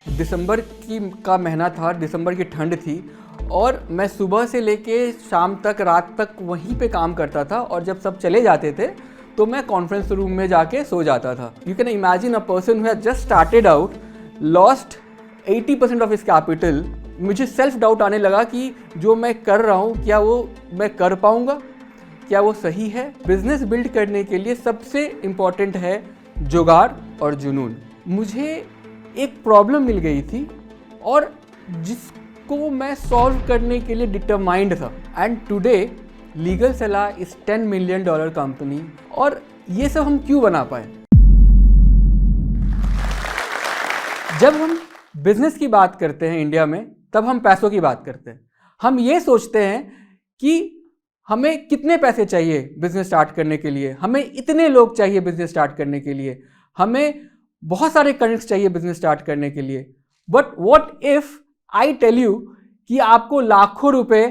दिसंबर का महीना था, दिसंबर की ठंड थी और मैं सुबह से लेके शाम तक, रात तक वहीं पे काम करता था और जब सब चले जाते थे तो मैं कॉन्फ्रेंस रूम में जाके सो जाता था। You can imagine a person who has just started out, lost 80% of his capital. मुझे सेल्फ डाउट आने लगा कि जो मैं कर रहा हूँ क्या वो मैं कर पाऊँगा, क्या वो सही है। बिजनेस बिल्ड करने के लिए सबसे इम्पॉर्टेंट है जुगाड़ और जुनून। मुझे एक प्रॉब्लम मिल गई थी और जिसको मैं सॉल्व करने के लिए डिटरमाइंड था। And today legal Salah is $10 million company. और ये सब हम क्यों बना पाए? जब हम बिजनेस की बात करते हैं इंडिया में, तब हम पैसों की बात करते हैं। हम ये सोचते हैं कि हमें कितने पैसे चाहिए बिजनेस स्टार्ट करने के लिए, हमें इतने लोग चाहिए बिजनेस स्टार्ट करने के लिए, हमें बहुत सारे कनेक्ट्स चाहिए बिजनेस स्टार्ट करने के लिए। But what if I tell you कि आपको लाखों रुपए,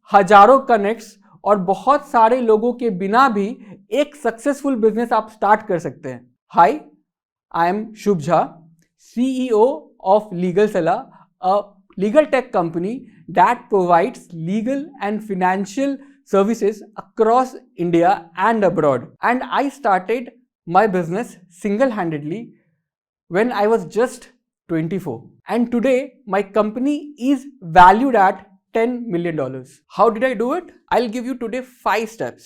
हजारों कनेक्ट्स और बहुत सारे लोगों के बिना भी एक सक्सेसफुल बिजनेस आप स्टार्ट कर सकते हैं। Hi, I am Shubh Jha, CEO of Legal Salah, a legal tech company that provides legal and financial services across India and abroad. And I started my business single-handedly when I was just 24. And today my company is valued at $10 million. How did I do it? I'll give you today 5 steps.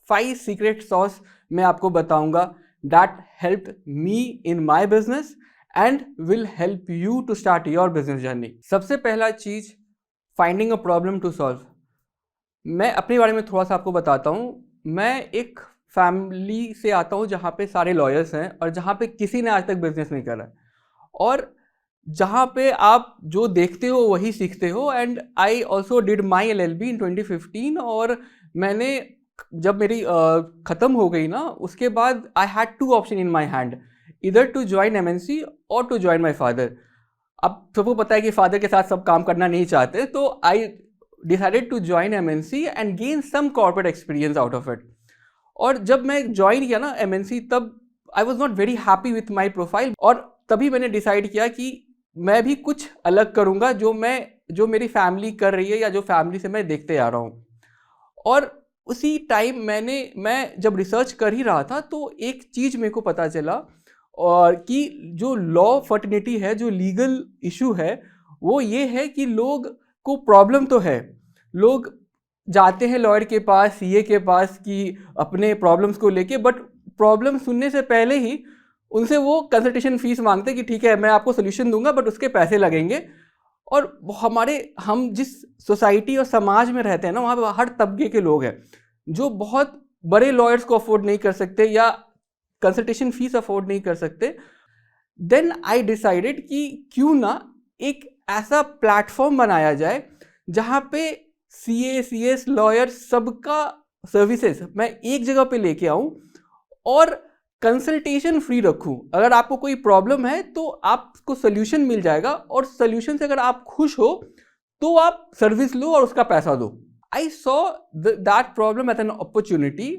5 secret sauce मैं आपको बताऊंगा that helped me in my business and will help you to start your business journey. सबसे पहला चीज, finding a problem to solve. मैं अपने बारे में थोड़ा सा आपको बताता हूँ। मैं एक फैमिली से आता हूँ जहाँ पे सारे लॉयर्स हैं और जहाँ पे किसी ने आज तक बिजनेस नहीं करा है, और जहाँ पे आप जो देखते हो वही सीखते हो। And I also did my LLB in 2015। और मैंने जब मेरी ख़त्म हो गई ना, उसके बाद I had 2 option in my hand, इधर टू ज्वाइन MNC और टू ज्वाइन माई फादर। अब सबको पता है कि फादर के साथ सब काम करना नहीं चाहते, तो I decided to join MNC and gain some corporate experience out of it. और जब मैं ज्वाइन किया ना MNC, तब I was not very happy with my profile, और तभी मैंने डिसाइड किया कि मैं भी कुछ अलग करूँगा जो मेरी फैमिली कर रही है या जो फैमिली से मैं देखते आ रहा हूँ। और उसी टाइम मैं जब रिसर्च कर ही रहा था तो एक चीज़ मेरे को पता चला, और कि जो लॉ फर्टिनिटी है, जो लीगल इशू है, वो ये है कि लोग को प्रॉब्लम तो है, लोग जाते हैं लॉयर के पास, CA के पास कि अपने प्रॉब्लम्स को लेके, बट प्रॉब्लम सुनने से पहले ही उनसे वो कंसल्टेशन फीस मांगते हैं कि ठीक है मैं आपको सोल्यूशन दूंगा बट उसके पैसे लगेंगे। और हम जिस सोसाइटी और समाज में रहते हैं ना, वहाँ पे हर तबके के लोग हैं जो बहुत बड़े लॉयर्स को अफोर्ड नहीं कर सकते या कंसल्टेशन फीस अफोर्ड नहीं कर सकते। देन आई डिसाइडेड कि क्यों ना एक ऐसा प्लेटफॉर्म बनाया जाए जहाँ पे CA, CS, लॉयर सबका सर्विसेज मैं एक जगह पे लेके आऊँ और कंसल्टेशन फ्री रखूँ। अगर आपको कोई प्रॉब्लम है तो आपको सोल्यूशन मिल जाएगा, और सोल्यूशन से अगर आप खुश हो तो आप सर्विस लो और उसका पैसा दो। I saw that problem as an opportunity.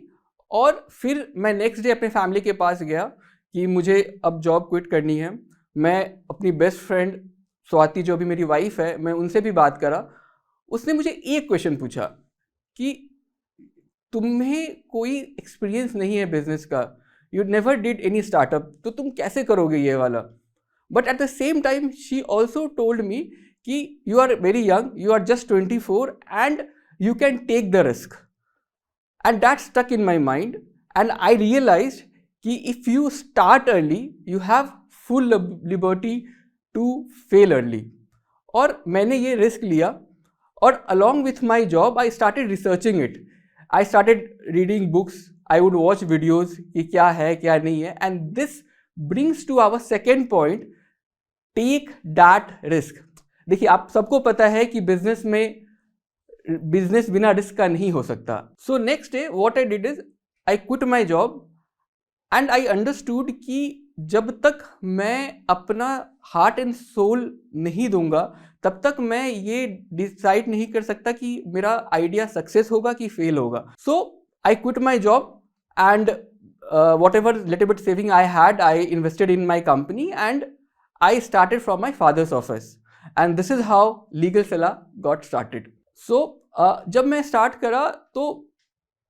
और फिर मैं नेक्स्ट डे अपने फैमिली के पास गया कि मुझे अब जॉब क्विट करनी है। मैं अपनी बेस्ट फ्रेंड स्वाति, जो भी मेरी वाइफ है, मैं उनसे भी बात करा। उसने मुझे एक क्वेश्चन पूछा कि तुम्हें कोई एक्सपीरियंस नहीं है बिजनेस का, you never did any startup, तो तुम कैसे करोगे ये वाला? But at the same time she also told me कि you are very young, you are just 24 and you can take the risk. And that stuck in my mind, and I realized कि if you start early you have full liberty to fail early. और मैंने ये risk लिया, और along with my job I started researching it. I started reading books, I would watch videos कि क्या है क्या नहीं है। and this brings to our second point, take that risk. देखिए, आप सबको पता है कि बिजनेस बिना रिस्क का नहीं हो सकता। So next day what I did is I quit my job and I understood कि जब तक मैं अपना हार्ट एंड सोल नहीं दूंगा तब तक मैं ये डिसाइड नहीं कर सकता कि मेरा आइडिया सक्सेस होगा कि फेल होगा। So I quit my job and whatever little bit saving I had, I invested in my company, and I started from my father's office and this is how Legal Sala got started. So जब मैं start करा तो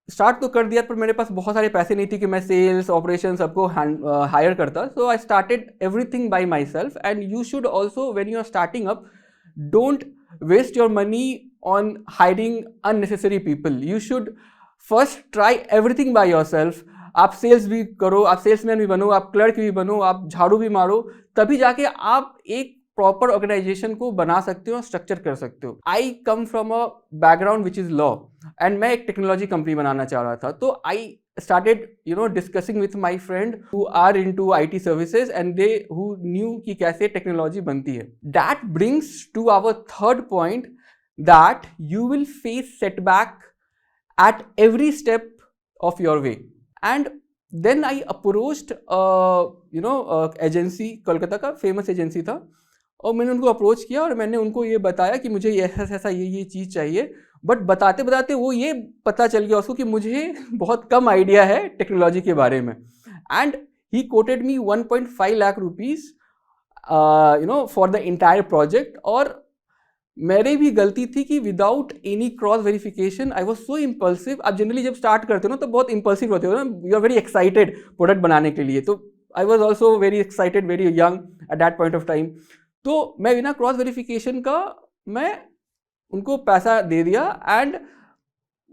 start तो कर दिया, पर मेरे पास बहुत सारे पैसे नहीं थे कि मैं सेल्स ऑपरेशन सबको हायर करता. So I started everything by myself. And you should also when you are starting up, don't waste your money on hiring unnecessary people. You should first try everything by yourself. आप sales भी करो, आप salesman भी बनो, आप clerk भी बनो, आप झाड़ू भी मारो, तभी जाके आप एक प्रॉपर ऑर्गेनाइजेशन को बना सकते हो, स्ट्रक्चर कर सकते हो. I come from a background which is law and मैं एक टेक्नोलॉजी कंपनी बनाना चाह रहा था. तो आई started discussing with my friend who are into IT services and they who knew कि कैसे टेक्नोलॉजी बनती है. That brings to our third point that you will face setback at every step of your way. And then I approached agency, Kolkata का famous agency था, और मैंने उनको approach किया और मैंने उनको ये बताया कि मुझे ऐसा ये चीज़ चाहिए. बट बताते बताते वो ये पता चल गया उसको कि मुझे बहुत कम आइडिया है टेक्नोलॉजी के बारे में. And he quoted me 1.5 lakh rupees for the entire project. और मेरी भी गलती थी कि without any cross verification I was so impulsive. आप जनरली जब स्टार्ट करते हो ना तो बहुत इम्पल्सिव होते हो ना, you are very excited product बनाने के लिए. तो I was also very excited, very young at that point of time. तो मैं बिना क्रॉस वेरिफिकेशन का मैं उनको पैसा दे दिया. एंड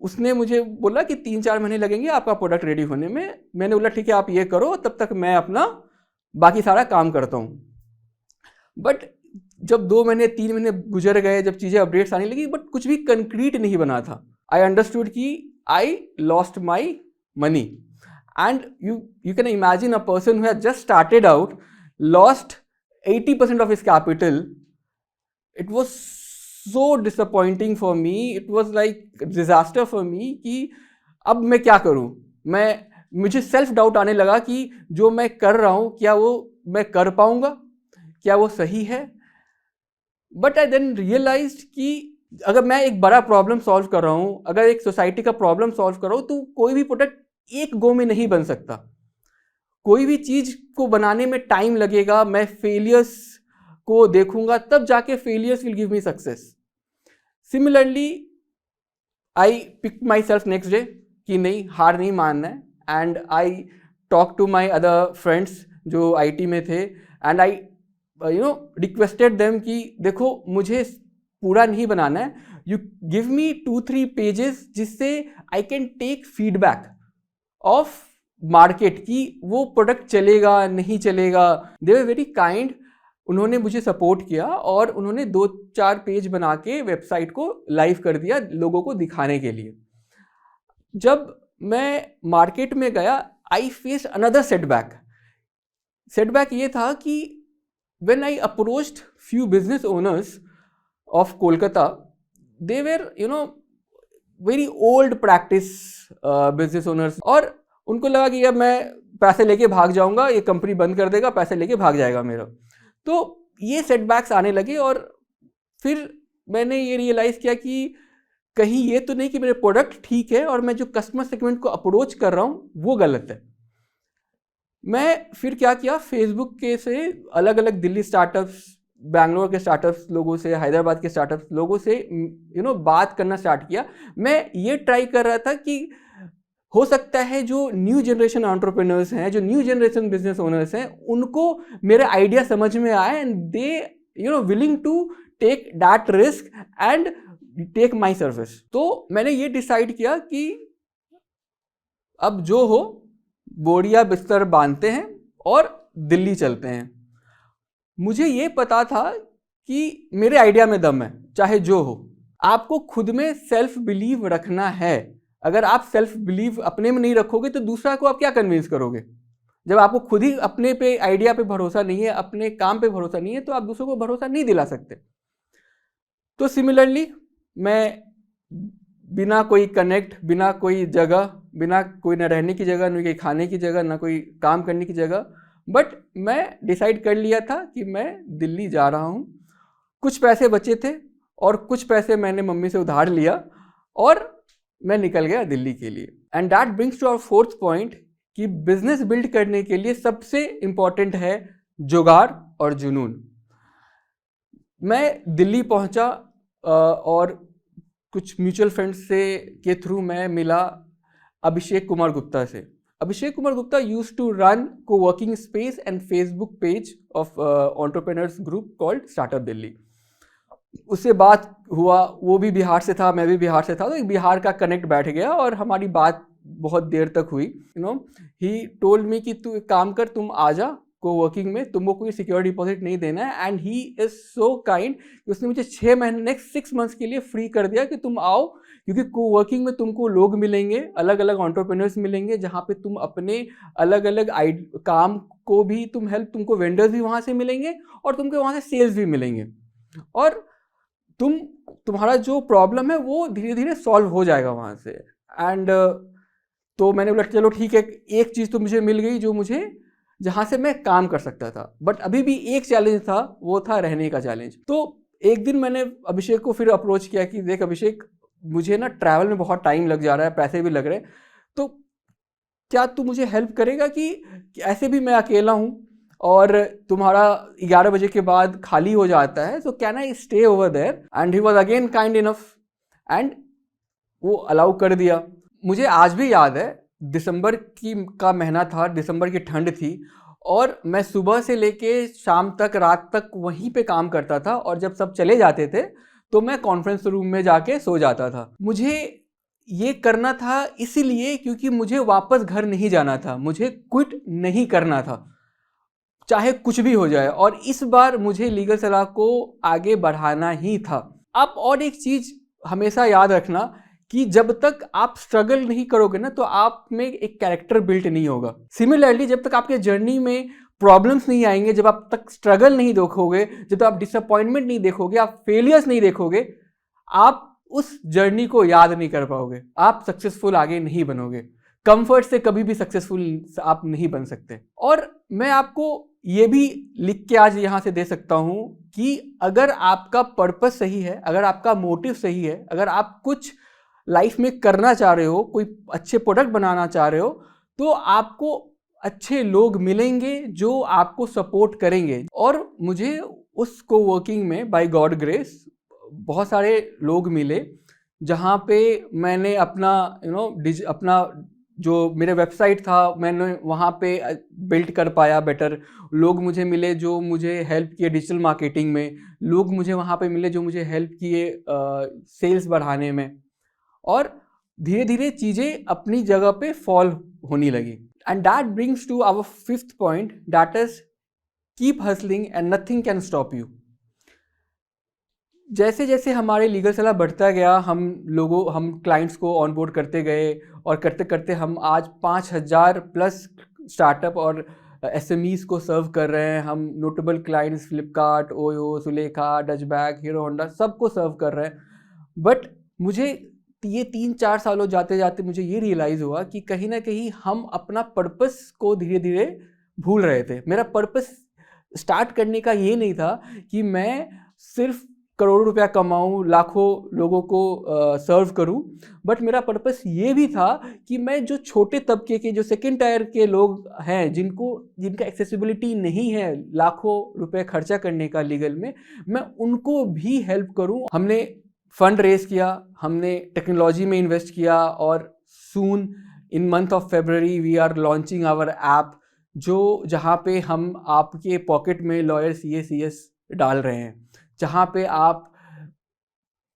उसने मुझे बोला कि 3-4 महीने लगेंगे आपका प्रोडक्ट रेडी होने में. मैंने बोला ठीक है आप ये करो, तब तक मैं अपना बाकी सारा काम करता हूँ. बट जब 2 महीने 3 महीने गुजर गए, जब चीज़ें अपडेट्स आने लगी, बट कुछ भी कंक्रीट नहीं बना था. आई अंडरस्टूड कि I lost my money. And you can imagine a person who has just started out lost 80% of his capital. It was so disappointing for me. It was like disaster for me कि अब मैं क्या करूँ. मुझे self doubt आने लगा कि जो मैं कर रहा हूँ क्या वो मैं कर पाऊँगा, क्या वो सही है. बट आई देन रियलाइज्ड कि अगर मैं एक बड़ा प्रॉब्लम सॉल्व कर रहा हूँ, अगर एक सोसाइटी का प्रॉब्लम सॉल्व कर रहा हूँ, तो कोई भी प्रोडक्ट एक गो में नहीं बन सकता. कोई भी चीज़ को बनाने में टाइम लगेगा. मैं फेलियर्स को देखूंगा, तब जाके failures will give me success. Similarly I pick myself next day कि नहीं, हार नहीं मानना है. And I talk to my other friends जो IT में थे. एंड आई रिक्वेस्टेड देम कि देखो मुझे पूरा नहीं बनाना है, यू गिव मी 2-3 पेजेस जिससे I can take feedback of market कि वो प्रोडक्ट चलेगा नहीं चलेगा. They were very kind. उन्होंने मुझे सपोर्ट किया और उन्होंने 2-4 पेज बना के वेबसाइट को लाइव कर दिया लोगों को दिखाने के लिए. जब मैं मार्केट में गया, I faced another setback. Setback ये था कि when I approached few business owners of Kolkata, they were very old practice business owners. और उनको लगा कि अब मैं पैसे लेके भाग जाऊंगा, ये कंपनी बंद कर देगा, पैसे लेके भाग जाएगा मेरा. तो ये सेटबैक्स आने लगे. और फिर मैंने ये रियलाइज़ किया कि कहीं ये तो नहीं कि मेरे प्रोडक्ट ठीक है और मैं जो कस्टमर सेगमेंट को अप्रोच कर रहा हूँ वो गलत है. मैं फिर क्या किया, फेसबुक के से अलग अलग दिल्ली स्टार्टअप्स, बैंगलोर के स्टार्टअप्स लोगों से, हैदराबाद के स्टार्टअप्स लोगों से बात करना स्टार्ट किया. मैं ये ट्राई कर रहा था कि हो सकता है जो न्यू जनरेशन एंटरप्रेन्योर्स हैं, जो न्यू जनरेशन बिजनेस ओनर्स हैं, उनको मेरे आइडिया समझ में आए and they willing to take that risk and take my service. तो मैंने ये डिसाइड किया कि अब जो हो बोरिया बिस्तर बांधते हैं और दिल्ली चलते हैं. मुझे ये पता था कि मेरे आइडिया में दम है, चाहे जो हो. आपको खुद में सेल्फ बिलीव रखना है. अगर आप सेल्फ बिलीव अपने में नहीं रखोगे तो दूसरा को आप क्या कन्विंस करोगे. जब आपको खुद ही अपने पे आइडिया पे भरोसा नहीं है, अपने काम पे भरोसा नहीं है, तो आप दूसरों को भरोसा नहीं दिला सकते. तो सिमिलरली मैं बिना कोई कनेक्ट, बिना कोई जगह, बिना कोई ना रहने की जगह, ना कोई खाने की जगह, ना कोई काम करने की जगह, बट मैं डिसाइड कर लिया था कि मैं दिल्ली जा रहा हूँ. कुछ पैसे बचे थे और कुछ पैसे मैंने मम्मी से उधार लिया और मैं निकल गया दिल्ली के लिए. And that brings to our fourth point कि बिजनेस बिल्ड करने के लिए सबसे इंपॉर्टेंट है जुगाड़ और जुनून। मैं दिल्ली पहुंचा और कुछ म्यूचुअल फ्रेंड्स से के थ्रू मैं मिला अभिषेक कुमार गुप्ता से। Abhishek Kumar Gupta used to run co-working space and Facebook page of entrepreneurs group called Startup Delhi। उससे बात हुआ, वो भी बिहार से था, मैं भी बिहार से था, तो एक बिहार का कनेक्ट बैठ गया और हमारी बात बहुत देर तक हुई। ही टोल्ड मी कि तू एक काम कर, तुम आ जा को-वर्किंग में, तुमको कोई सिक्योरिटी डिपॉजिट नहीं देना है। And he is so kind, उसने मुझे 6 महीने नेक्स्ट 6 मंथ्स के लिए फ्री कर दिया कि तुम आओ, क्योंकि को-वर्किंग में तुमको लोग मिलेंगे, अलग अलग एंटरप्रेन्योर्स मिलेंगे, जहाँ पे तुम अपने अलग अलग काम को भी तुमको वेंडर्स भी वहाँ से मिलेंगे और तुमको वहाँ से सेल्स भी मिलेंगे, और तुम्हारा जो प्रॉब्लम है वो धीरे धीरे सॉल्व हो जाएगा वहाँ से। एंड तो मैंने बोला चलो ठीक है, एक चीज़ तो मुझे मिल गई जो मुझे, जहाँ से मैं काम कर सकता था। बट अभी भी एक चैलेंज था, वो था रहने का चैलेंज। तो एक दिन मैंने अभिषेक को फिर अप्रोच किया कि देख अभिषेक, मुझे ना ट्रैवल में बहुत टाइम लग जा रहा है, पैसे भी लग रहे हैं, तो क्या तू मुझे हेल्प करेगा कि ऐसे भी मैं अकेला हूँ और तुम्हारा 11 बजे के बाद खाली हो जाता है, so can I stay over there. And he was again kind enough and वो अलाउ कर दिया। मुझे आज भी याद है, दिसंबर का महीना था, दिसंबर की ठंड थी, और मैं सुबह से लेके शाम तक, रात तक वहीं पे काम करता था, और जब सब चले जाते थे तो मैं कॉन्फ्रेंस रूम में जाके सो जाता था। मुझे ये करना था इसीलिए क्योंकि मुझे वापस घर नहीं जाना था, मुझे क्विट नहीं करना था, चाहे कुछ भी हो जाए, और इस बार मुझे लीगल सलाह को आगे बढ़ाना ही था। आप और एक चीज हमेशा याद रखना कि जब तक आप स्ट्रगल नहीं करोगे ना, तो आप में एक कैरेक्टर बिल्ट नहीं होगा। सिमिलरली जब तक आपके जर्नी में प्रॉब्लम्स नहीं आएंगे, जब आप तक स्ट्रगल नहीं देखोगे, जब तक आप डिसअपॉइंटमेंट नहीं देखोगे, आप फेलियर्स नहीं देखोगे, आप उस जर्नी को याद नहीं कर पाओगे, आप सक्सेसफुल आगे नहीं बनोगे। कंफर्ट से कभी भी सक्सेसफुल आप नहीं बन सकते। और मैं आपको ये भी लिख के आज यहाँ से दे सकता हूँ कि अगर आपका पर्पस सही है, अगर आपका मोटिव सही है, अगर आप कुछ लाइफ में करना चाह रहे हो, कोई अच्छे प्रोडक्ट बनाना चाह रहे हो, तो आपको अच्छे लोग मिलेंगे जो आपको सपोर्ट करेंगे। और मुझे उस को-वर्किंग में बाय गॉड ग्रेस बहुत सारे लोग मिले, जहाँ पे मैंने अपना अपना जो मेरे वेबसाइट था, मैंने वहाँ पे बिल्ड कर पाया बेटर। लोग मुझे मिले जो मुझे हेल्प किए डिजिटल मार्केटिंग में, लोग मुझे वहाँ पे मिले जो मुझे हेल्प किए सेल्स बढ़ाने में, और धीरे धीरे चीज़ें अपनी जगह पे फॉल होने लगी। And that brings to our 5th point, that is keep hustling and nothing can stop you. जैसे जैसे हमारे लीगल सलाह बढ़ता गया, हम क्लाइंट्स को ऑनबोर्ड करते गए, और करते करते हम आज 5000 प्लस स्टार्टअप और एसएमईज को सर्व कर रहे हैं। हम नोटेबल क्लाइंट्स फ्लिपकार्ट, ओयो, सुलेखा, डचबैग, हीरो होंडा, सबको सर्व कर रहे हैं। बट मुझे ये 3-4 सालों जाते जाते मुझे ये रियलाइज़ हुआ कि कहीं ना कहीं हम अपना पर्पस को धीरे धीरे भूल रहे थे। मेरा पर्पस स्टार्ट करने का ये नहीं था कि मैं सिर्फ करोड़ों रुपया कमाऊं, लाखों लोगों को सर्व करूं, बट मेरा पर्पस ये भी था कि मैं जो छोटे तबके के, जो सेकेंड टायर के लोग हैं, जिनका एक्सेसिबिलिटी नहीं है लाखों रुपए खर्चा करने का लीगल में, मैं उनको भी हेल्प करूं। हमने फंड रेज किया, हमने टेक्नोलॉजी में इन्वेस्ट किया, और soon in month of February we are launching our app, जहाँ पे हम आपके पॉकेट में लॉयर CS डाल रहे हैं, जहाँ पे आप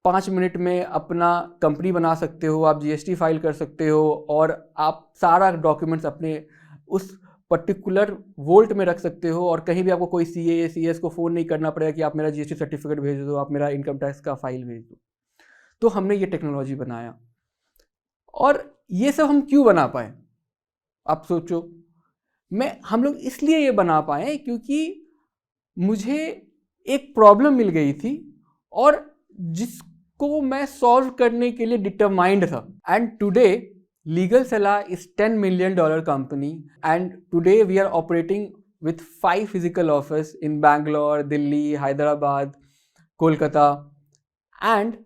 5 मिनट में अपना कंपनी बना सकते हो, आप GST फाइल कर सकते हो, और आप सारा डॉक्यूमेंट्स अपने उस पर्टिकुलर वोल्ट में रख सकते हो, और कहीं भी आपको कोई CA CS को फ़ोन नहीं करना पड़ेगा कि आप मेरा GST सर्टिफिकेट भेज दो, आप मेरा इनकम टैक्स का फाइल भेज दो। तो हमने ये टेक्नोलॉजी बनाया। और ये सब हम क्यों बना पाए, आप सोचो। हम लोग इसलिए ये बना पाए क्योंकि मुझे एक प्रॉब्लम मिल गई थी, और जिसको मैं सॉल्व करने के लिए डिटरमाइंड था। And today legal Salah is $10 million company, and today we are operating with 5 physical office in Bangalore, Delhi, Hyderabad, Kolkata, and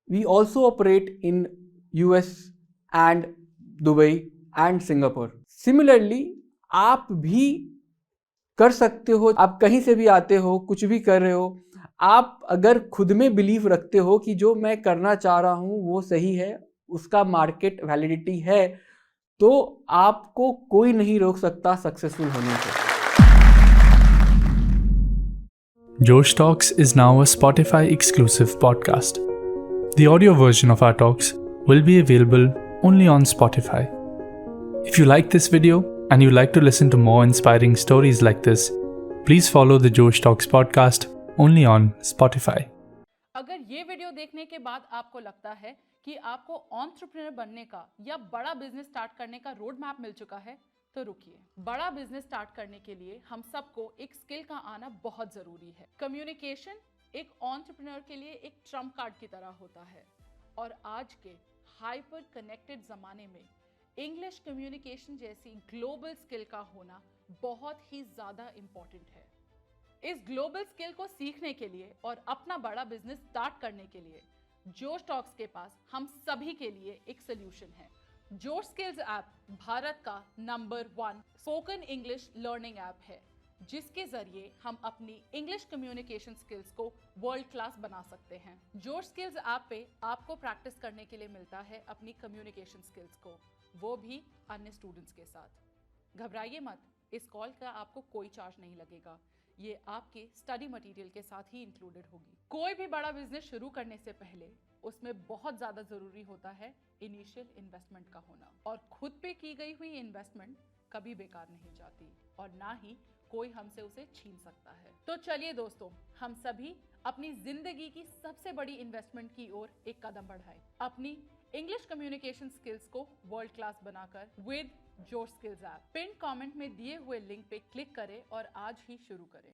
we also operate in US and Dubai and Singapore. Similarly, आप भी कर सकते हो। आप कहीं से भी आते हो, कुछ भी कर रहे हो, आप अगर खुद में बिलीव रखते हो कि जो मैं करना चाह रहा हूँ वो सही है, उसका मार्केट वैलिडिटी है, तो आपको कोई नहीं रोक सकता सक्सेसफुल होने से। Josh Talks is now a Spotify exclusive podcast. The audio version of our talks will be available only on Spotify. If you like this video and you like to listen to more inspiring stories like this, please follow the Josh Talks podcast only on Spotify. अगर ये video देखने के बाद आपको लगता है कि आपको एंटरप्रेन्योर बनने का या बड़ा बिजनेस स्टार्ट करने का रोड मैप मिल चुका है, तो रुकिए। बड़ा बिजनेस स्टार्ट करने के लिए हम सबको एक स्किल का आना बहुत जरूरी है। कम्युनिकेशन एक एंटरप्रेन्योर के लिए एक ट्रम्प कार्ड की तरह होता है, और आज के हाइपर कनेक्टेड जमाने में इंग्लिश कम्युनिकेशन जैसी ग्लोबल स्किल का होना बहुत ही ज्यादा इंपॉर्टेंट है। इस ग्लोबल स्किल को सीखने के लिए और अपना बड़ा बिजनेस स्टार्ट करने के लिए जोश टॉक्स के पास हम सभी के लिए एक सोल्यूशन है। जोश स्किल्स ऐप भारत का number 1 spoken English learning app है, जिसके जरिए हम अपनी इंग्लिश कम्युनिकेशन स्किल्स को वर्ल्ड क्लास बना सकते हैं। जोश स्किल्स ऐप पे आपको प्रैक्टिस करने के लिए मिलता है अपनी कम्युनिकेशन स्किल्स को, वो भी अन्य स्टूडेंट्स के साथ। घबराइए मत, इस कॉल का आपको कोई चार्ज नहीं लगेगा, ये आपके स्टडी मटेरियल के साथ ही इंक्लूडेड होगी। कोई भी बड़ा बिजनेस शुरू करने से पहले उसमें बहुत ज्यादा जरूरी होता है इनिशियल इन्वेस्टमेंट का होना, और खुद पे की गई हुई इन्वेस्टमेंट कभी बेकार नहीं जाती और ना ही कोई हमसे उसे छीन सकता है। तो चलिए दोस्तों, हम सभी अपनी जिंदगी की सबसे बड़ी इन्वेस्टमेंट की ओर एक कदम बढ़ाएं, अपनी इंग्लिश कम्युनिकेशन स्किल्स को वर्ल्ड क्लास बनाकर विद जोश स्किल्स ऐप। पिन कमेंट में दिए हुए लिंक पे क्लिक करें और आज ही शुरू करें।